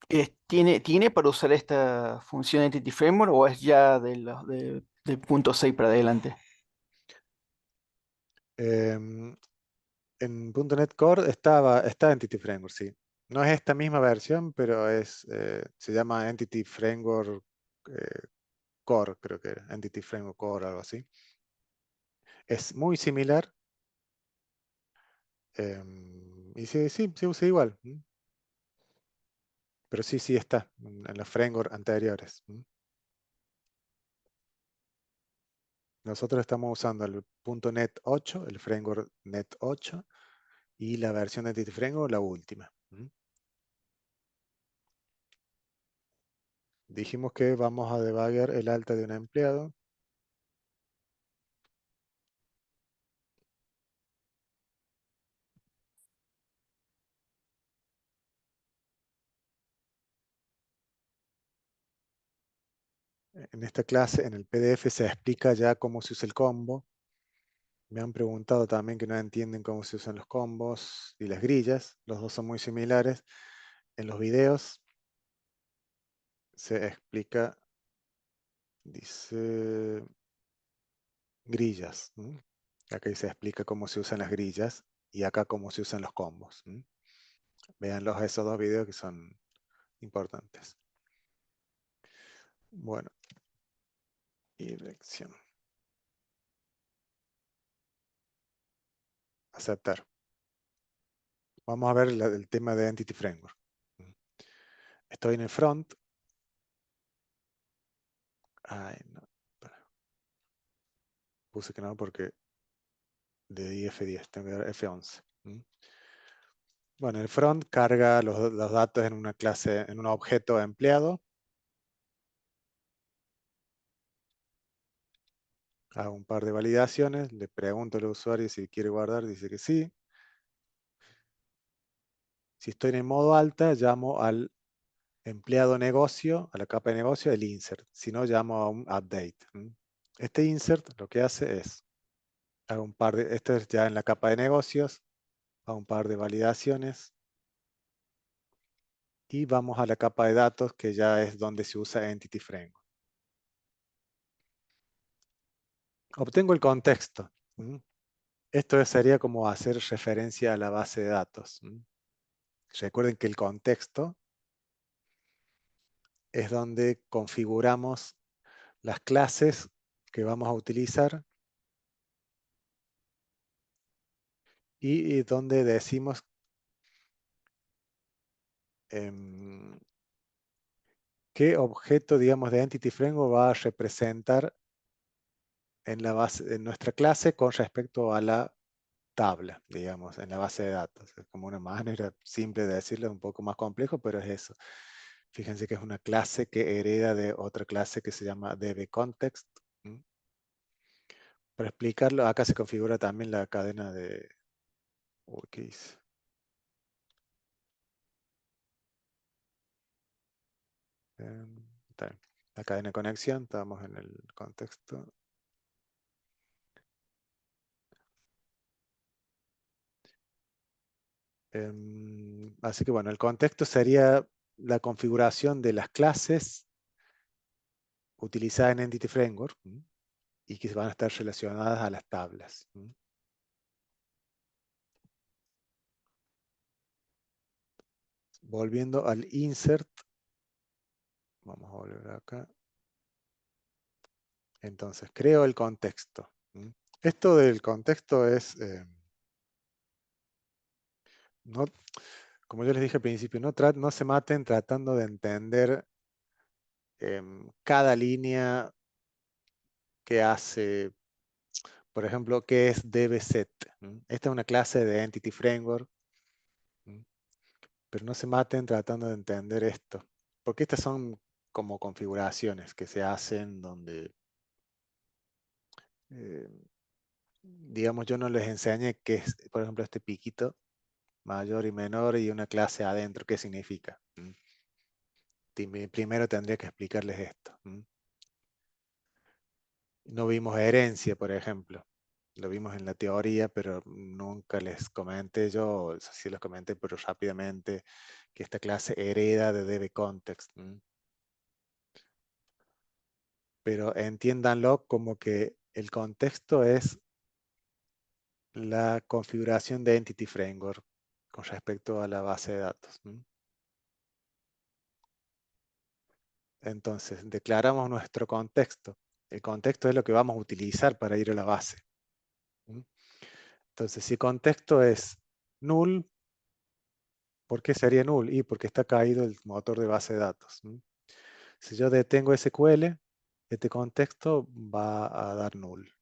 y ¿tiene para usar esta función Entity Framework o es ya del punto 6 para adelante? En .NET Core está Entity Framework, sí. No es esta misma versión, pero se llama Entity Framework Core, creo que era. Entity Framework Core, algo así. Es muy similar. Y sí, se usa igual. Pero sí está en los frameworks anteriores. Nosotros estamos usando el .NET 8, el framework .NET 8, y la versión de Entity Framework, la última. Dijimos que vamos a debugger el alta de un empleado. En esta clase, en el PDF, se explica ya cómo se usa el combo. Me han preguntado también que no entienden cómo se usan los combos y las grillas. Los dos son muy similares. En los videos se explica, dice grillas. Acá se explica cómo se usan las grillas y acá cómo se usan los combos. Véanlos esos dos videos que son importantes. Bueno, dirección. Aceptar. Vamos a ver el tema de Entity Framework. Estoy en el front. Ay, no. Puse que no porque le di F10, tengo que dar F11. Bueno, el front carga los datos en una clase, en un objeto empleado. Hago un par de validaciones, le pregunto al usuario si quiere guardar, dice que sí. Si estoy en el modo alta, llamo al empleado negocio, a la capa de negocio, el insert. Si no, llamo a un update. Este insert lo que hace es, hago un par de, esto es ya en la capa de negocios, hago un par de validaciones. Y vamos a la capa de datos, que ya es donde se usa Entity Framework. Obtengo el contexto. Esto sería como hacer referencia a la base de datos. Recuerden que el contexto es donde configuramos las clases que vamos a utilizar y donde decimos qué objeto, digamos, de Entity Framework va a representar en la base, en nuestra clase con respecto a la tabla, digamos, en la base de datos. Es como una manera simple de decirlo, un poco más complejo, pero es eso. Fíjense que es una clase que hereda de otra clase que se llama DBContext. Para explicarlo, acá se configura también la cadena de... Uy, ¿qué hice? Está bien. La cadena de conexión, estamos en el contexto. Así que bueno, el contexto sería la configuración de las clases utilizadas en Entity Framework y que van a estar relacionadas a las tablas. Volviendo al insert, vamos a volver acá. Entonces, creo el contexto. Esto del contexto es, no, como yo les dije al principio, no se maten tratando de entender cada línea que hace, por ejemplo, qué es dbset. Esta es una clase de Entity Framework, pero no se maten tratando de entender esto, porque estas son como configuraciones que se hacen donde, digamos, yo no les enseñé qué es, por ejemplo, este piquito mayor y menor y una clase adentro, ¿qué significa? Primero tendría que explicarles esto. No vimos herencia, por ejemplo. Lo vimos en la teoría, pero nunca les comenté yo, sí los comenté, pero rápidamente, que esta clase hereda de DBContext. Pero entiéndanlo como que el contexto es la configuración de Entity Framework con respecto a la base de datos. Entonces, declaramos nuestro contexto. El contexto es lo que vamos a utilizar para ir a la base. Entonces, si contexto es null, ¿por qué sería null? Y porque está caído el motor de base de datos. Si yo detengo SQL, este contexto va a dar null.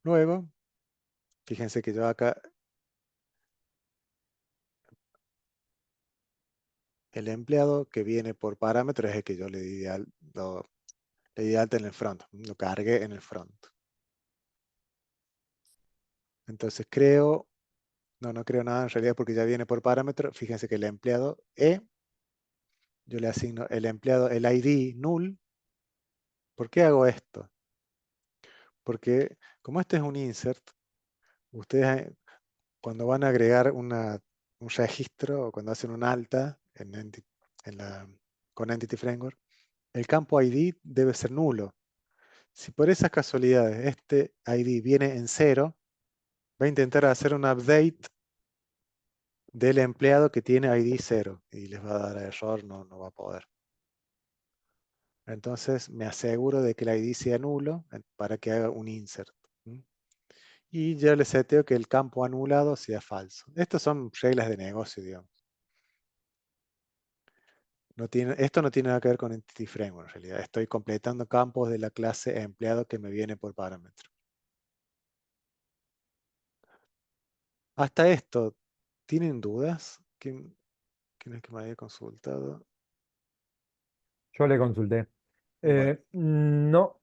Luego, fíjense que yo acá, el empleado que viene por parámetro es el que yo le di de alta en el front, lo cargué en el front. Entonces no creo nada en realidad porque ya viene por parámetro. Fíjense que el empleado yo le asigno el empleado, el ID null. ¿Por qué hago esto? Porque como este es un insert, ustedes cuando van a agregar un registro o cuando hacen un alta con Entity Framework, el campo ID debe ser nulo. Si por esas casualidades este ID viene en 0, va a intentar hacer un update del empleado que tiene ID 0 y les va a dar error, no va a poder. Entonces me aseguro de que el ID sea nulo para que haga un insert. Y ya le seteo que el campo anulado sea falso. Estas son reglas de negocio, digamos. Esto no tiene nada que ver con Entity Framework en realidad. Estoy completando campos de la clase empleado que me viene por parámetro. Hasta esto, ¿tienen dudas? ¿Quién es que me había consultado? Yo le consulté. Bueno, No,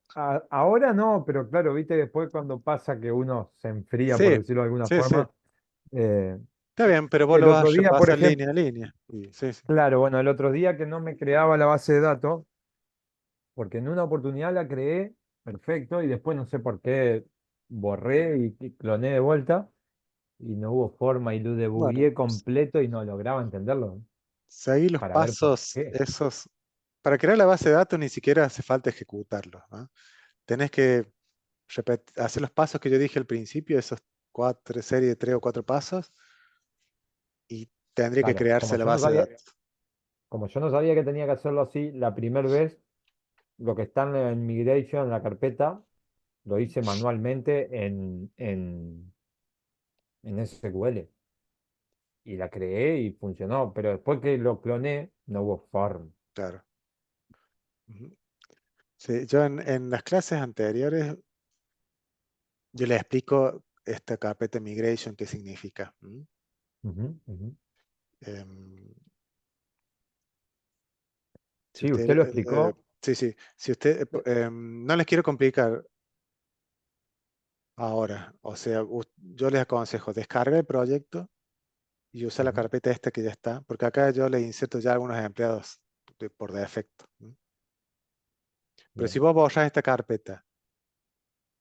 ahora no, pero claro, viste, después cuando pasa que uno se enfría, por sí, decirlo de alguna sí, sí. forma. eh, Está bien, pero vos el lo vas otro a día, por repasar ejemplo, línea a línea. Sí, sí. claro, bueno, el otro día que no me creaba la base de datos, porque en una oportunidad la creé, perfecto, y después no sé por qué borré y cloné de vuelta, y no hubo forma, y lo Bueno, debugué completo y no lograba entenderlo, seguí los para ver por pasos qué. esos. Para crear la base de datos ni siquiera hace falta ejecutarlos, ¿no? Tenés que hacer los pasos que yo dije al principio, esos serie de 3 o 4 pasos, y tendría que Claro, crearse la base de datos. como yo no sabía que tenía que hacerlo así la primera vez, lo que está en Migration, en la carpeta, lo hice manualmente en SQL. Y la creé y funcionó, pero después que lo cloné, no hubo forma. Claro. Ujú. Sí, yo en las clases anteriores, yo les explico esta carpeta migration qué significa. Ujú, ujú. Em, si Sí, usted, usted lo explicó. sí, sí, si usted, no les quiero complicar ahora, o sea, yo les aconsejo descargar el proyecto y usar la Ujú, carpeta esta que ya está, porque acá yo le inserto ya algunos empleados por defecto. Pero si bien. vos borras esta carpeta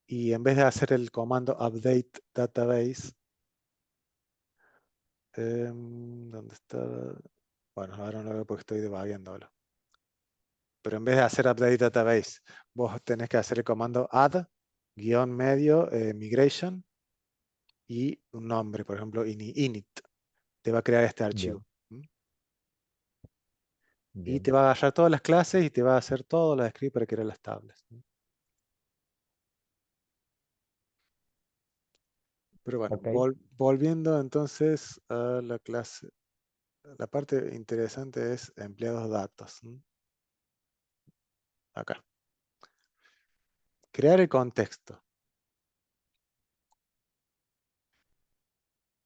y en vez de hacer el comando update database, ¿dónde está? Bueno, ahora no lo veo porque estoy debugueándolo. Pero en vez de hacer update database, vos tenés que hacer el comando add migration y un nombre, por ejemplo, init. Te va a crear este archivo. Bien, Y te bien. va a agarrar todas las clases y te va a hacer todos los scripts para crear las tablas. Pero bueno, Ok. volviendo entonces a la clase. La parte interesante es empleados datos. Acá. Crear el contexto.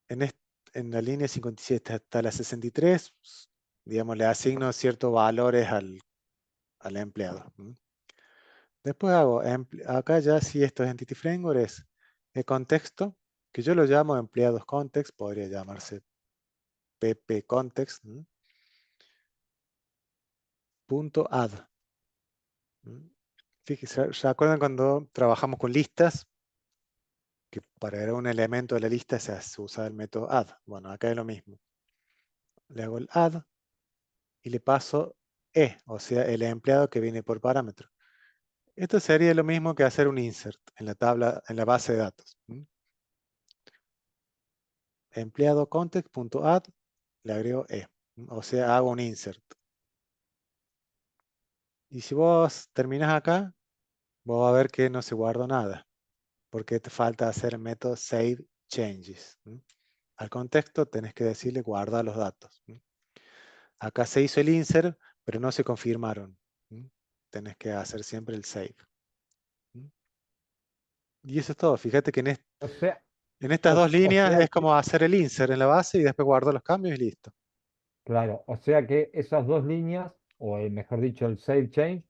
En la línea 57 hasta la 63, digamos, le asigno ciertos valores al empleado. Después hago, acá ya si esto es Entity Framework, es el contexto, que yo lo llamo empleados context, podría llamarse pp context, punto add. Fíjense, ¿se acuerdan cuando trabajamos con listas? Que para agregar un elemento de la lista se usa el método add. Bueno, acá es lo mismo. Le hago el add y le paso o sea, el empleado que viene por parámetro. Esto sería lo mismo que hacer un insert en la tabla, en la base de datos. Empleado context.add, le agrego o sea, hago un insert. Y si vos terminas acá, vos vas a ver que no se guardó nada, porque te falta hacer el método save changes. Al contexto tenés que decirle guarda los datos. Acá se hizo el insert, pero no se confirmaron. Tenés que hacer siempre el save. Y eso es todo. Fíjate que O sea, en estas dos o líneas sea es que, como hacer el insert en la base y después guardo los cambios y listo. claro, o sea que esas dos líneas, o mejor dicho, el save change,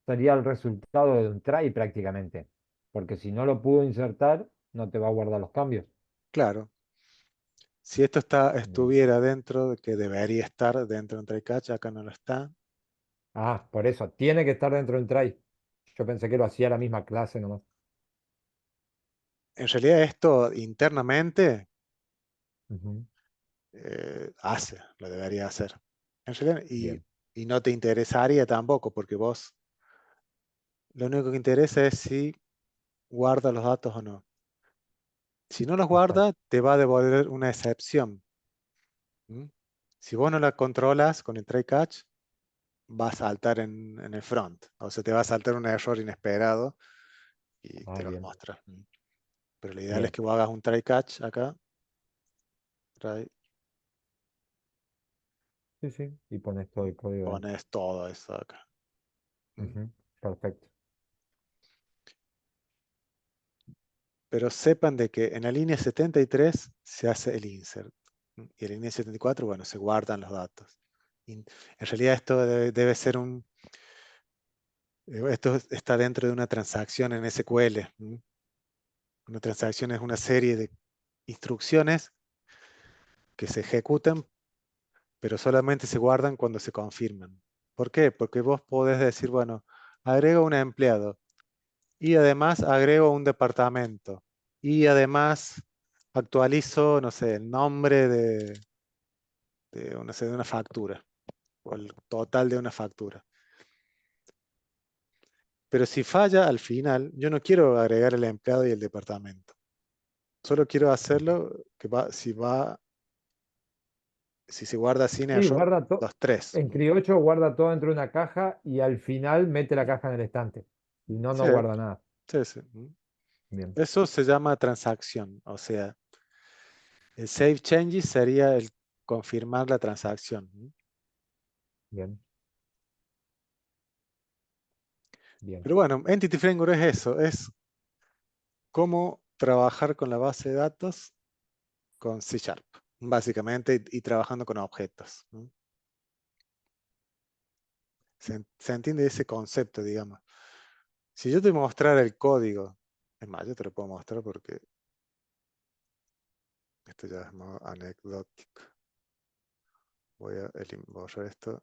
sería el resultado de un try prácticamente. Porque si no lo pudo insertar, no te va a guardar los cambios. Claro. Si esto Bien. estuviera dentro, de que debería estar dentro de un try catch, acá no lo está. Ah, por eso, tiene que estar dentro del try. Yo pensé que lo hacía la misma clase nomás. En realidad esto internamente Ujú. lo debería hacer. En realidad, Bien. y no te interesaría tampoco, porque vos lo único que interesa es si guarda los datos o no. Si no los Exacto. guarda, te va a devolver una excepción. ¿Mm? Si vos no la controlas con el try catch, va a saltar en el front. O sea, te va a saltar un error inesperado y te lo va a Bien. mostrar. Pero lo ideal es Bien. que vos hagas un try catch acá. Try, Sí, sí. Y pones todo el código ahí. pones todo eso acá. Ujú. Perfecto. Pero sepan de que en la línea 73 se hace el insert. Y en la línea 74, bueno, se guardan los datos. En realidad esto debe ser esto está dentro de una transacción en SQL. Una transacción es una serie de instrucciones que se ejecutan, pero solamente se guardan cuando se confirman. ¿Por qué? Porque vos podés decir, bueno, agrego un empleado y además agrego un departamento y además actualizo, no sé, el nombre no sé, de una factura o el total de una factura. Pero si falla al final, yo no quiero agregar el empleado y el departamento. Solo quiero hacerlo si se guarda sin Sí, error, guarda todo. los tres. En Criocho guarda todo dentro de una caja y al final mete la caja en el estante. Si no, Sí, no guarda nada. sí, sí. Bien. Eso se llama transacción. O sea, el save changes sería el confirmar la transacción. Bien. Bien. Pero bueno, Entity Framework es eso, es cómo trabajar con la base de datos con C Sharp, básicamente, y trabajando con objetos. Se entiende ese concepto, digamos. Si yo te mostrara el código, es más, yo te lo puedo mostrar porque esto ya es más anecdótico. Voy a borrar esto.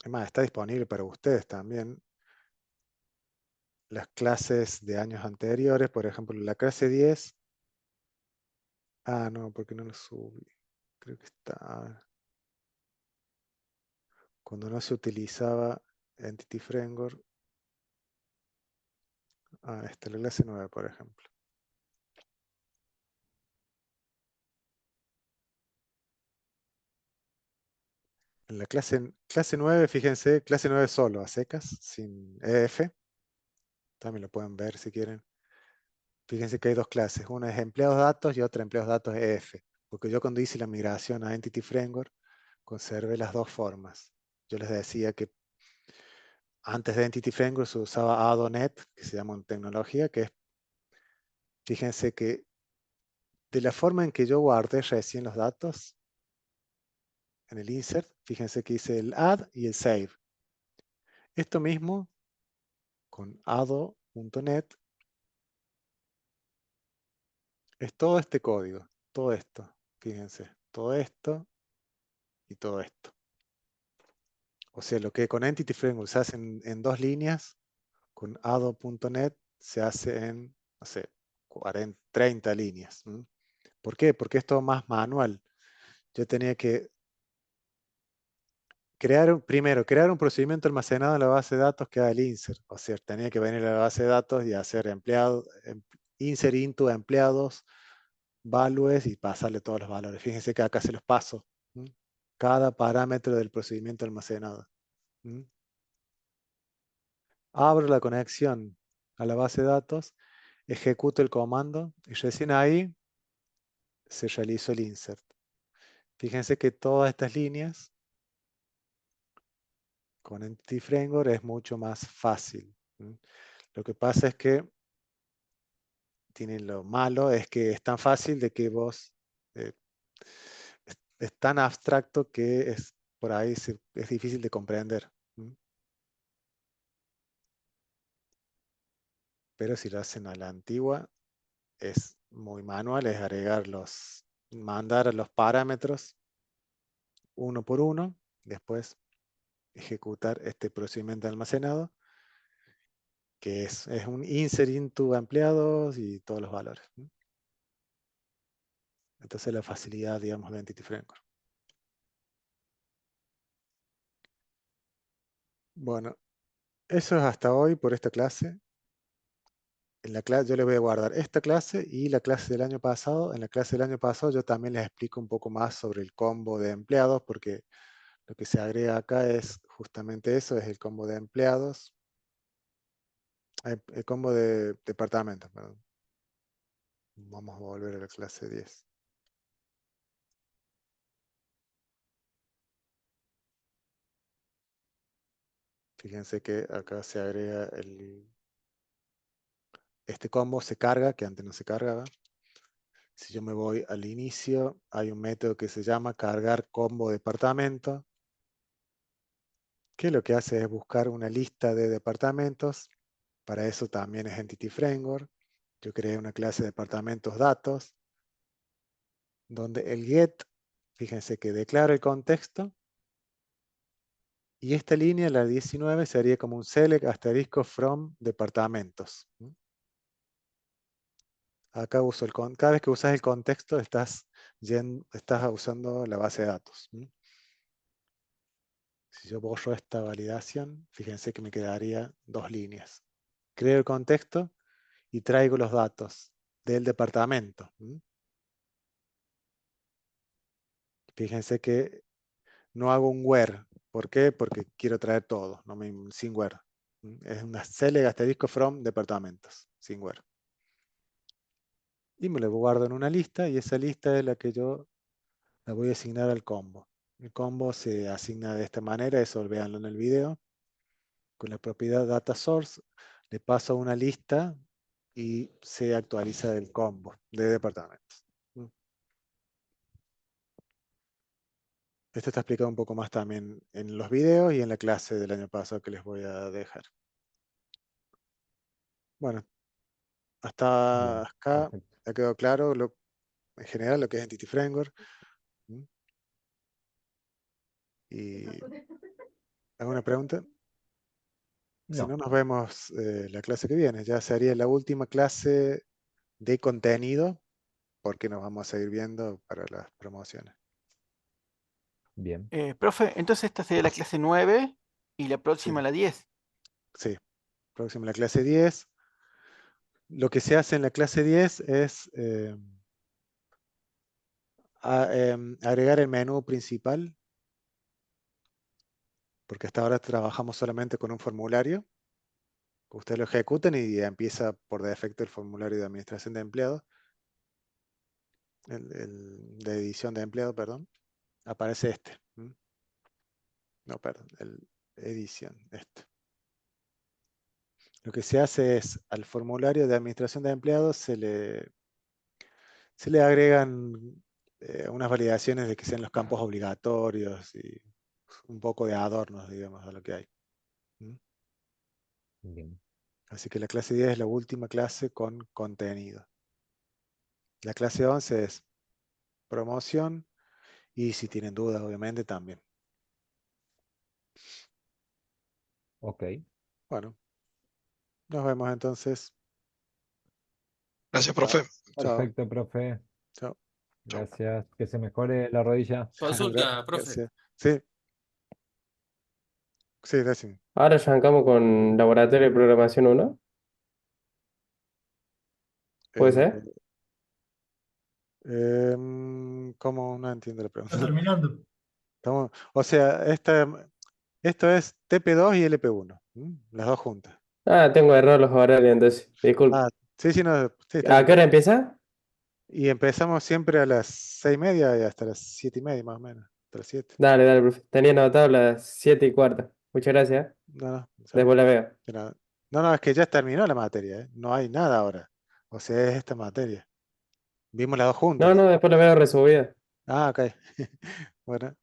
Es más, está disponible para ustedes también. Las clases de años anteriores, por ejemplo, la clase 10. Ah, no, porque no lo subí. Creo que está. Cuando no se utilizaba Entity Framework. Ah, esta es la clase 9, por ejemplo. En la clase 9, fíjense, clase 9 solo, a secas, sin EF. También lo pueden ver si quieren. Fíjense que hay dos clases. Una es empleados datos y otra empleados datos EF. Porque yo cuando hice la migración a Entity Framework, conservé las dos formas. Yo les decía que antes de Entity Framework se usaba ADONet, que se llama una tecnología, que es, fíjense que de la forma en que yo guardé recién los datos, en el insert, fíjense que hice el add y el save. Esto mismo con ado.net es todo este código, todo esto, fíjense, todo esto y todo esto. O sea, lo que con Entity Framework se hace en dos líneas, con ado.net se hace en, no sé, 40, 30 líneas. ¿Por qué? Porque es todo más manual. Yo tenía que primero, crear un procedimiento almacenado en la base de datos que haga el insert. O sea, tenía que venir a la base de datos y hacer insert into empleados, values y pasarle todos los valores. Fíjense que acá se los paso. Cada parámetro del procedimiento almacenado. Abro la conexión a la base de datos, ejecuto el comando y recién ahí se realizó el insert. Fíjense que todas estas líneas con Entity Framework es mucho más fácil. Lo que pasa es que tiene lo malo, es que es tan fácil de que vos eh, es tan abstracto que por ahí es difícil de comprender. Pero si lo hacen a la antigua, es muy manual, es mandar los parámetros uno por uno, después ejecutar este procedimiento almacenado que es un insert into empleados y todos los valores. Entonces la facilidad, digamos, de Entity Framework. Bueno, eso es hasta hoy por esta clase. En la clase yo le voy a guardar esta clase y la clase del año pasado. En la clase del año pasado yo también les explico un poco más sobre el combo de empleados, porque lo que se agrega acá es justamente eso, es el combo de empleados, el combo de departamentos, perdón. Vamos a volver a la clase 10. Fíjense que acá se agrega este combo, se carga, que antes no se cargaba. Si yo me voy al inicio, hay un método que se llama cargar combo departamento, que lo que hace es buscar una lista de departamentos. Para eso también es Entity Framework. Yo creé una clase de departamentos datos, donde el get, fíjense que declara el contexto, y esta línea, la 19, sería como un select asterisco from departamentos. Acá uso cada vez que usas el contexto estás usando la base de datos. Si yo borro esta validación, fíjense que me quedaría 2 líneas. Creo el contexto y traigo los datos del departamento. Fíjense que no hago un where. ¿Por qué? Porque quiero traer todo, sin where. Es una select asterisco from departamentos, sin where. Y me lo guardo en una lista y esa lista es la que yo la voy a asignar al combo. El combo se asigna de esta manera, eso véanlo en el video. Con la propiedad data source le paso una lista y se actualiza el combo de departamentos. Esto está explicado un poco más también en los videos y en la clase del año pasado que les voy a dejar. Bueno, hasta Bien, acá perfecto. ha quedado claro en general lo que es Entity Framework. ¿Y alguna pregunta? Si no, No, nos vemos la clase que viene. Ya sería la última clase de contenido, porque nos vamos a seguir viendo para las promociones. bien. Profe, entonces esta sería la clase 9 y la Sí, próxima la 10. sí. Próxima la clase 10. Lo que se hace en la clase 10 es agregar el menú principal, porque hasta ahora trabajamos solamente con un formulario. Ustedes lo ejecutan y empieza por defecto el formulario de administración de empleados, de edición de empleados, perdón. Aparece este. No, perdón, edición, este. Lo que se hace es, al formulario de administración de empleados se le agregan unas validaciones de que sean los campos obligatorios y un poco de adornos, digamos, a lo que hay. Bien. Así que la clase 10 es la última clase con contenido. La clase 11 es promoción y si tienen dudas, obviamente, también. Ok. Bueno, nos vemos entonces. Gracias, Chao. profe. Chao. Perfecto, profe. Chao. Chau. Gracias. Que se mejore la rodilla. Consulta, profe. Gracias. Sí, sí, gracias. Ahora arrancamos con Laboratorio de Programación 1. ¿Puede ser? ¿Cómo? No entiendo la pregunta. Está terminando. O sea, esto es TP2 y LP1. Las dos juntas. Ah, tengo error los horarios, entonces. Disculpe. Ah, sí, sí, no, sí, está ¿A bien. qué hora empieza? Y empezamos siempre a las 6:30 y hasta las 7:30 más o menos. Hasta las 7. Dale, dale, profe. Tenía anotado las 7:15. Muchas gracias. No, no, Después la veo. de nada. No, no, es que ya terminó la materia, ¿eh? No hay nada ahora. O sea, es esta materia. Vimos las dos No, juntas. no, después la veo resubida. Ah, ok. Bueno,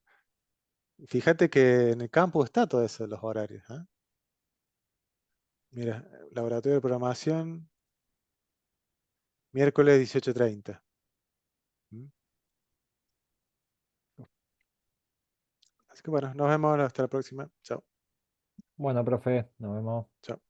fíjate que en el campus está todo eso, los horarios. Mira, laboratorio de programación, miércoles 18:30. Así que bueno, nos vemos hasta la próxima. Chao. Bueno, profe, nos vemos. Chao.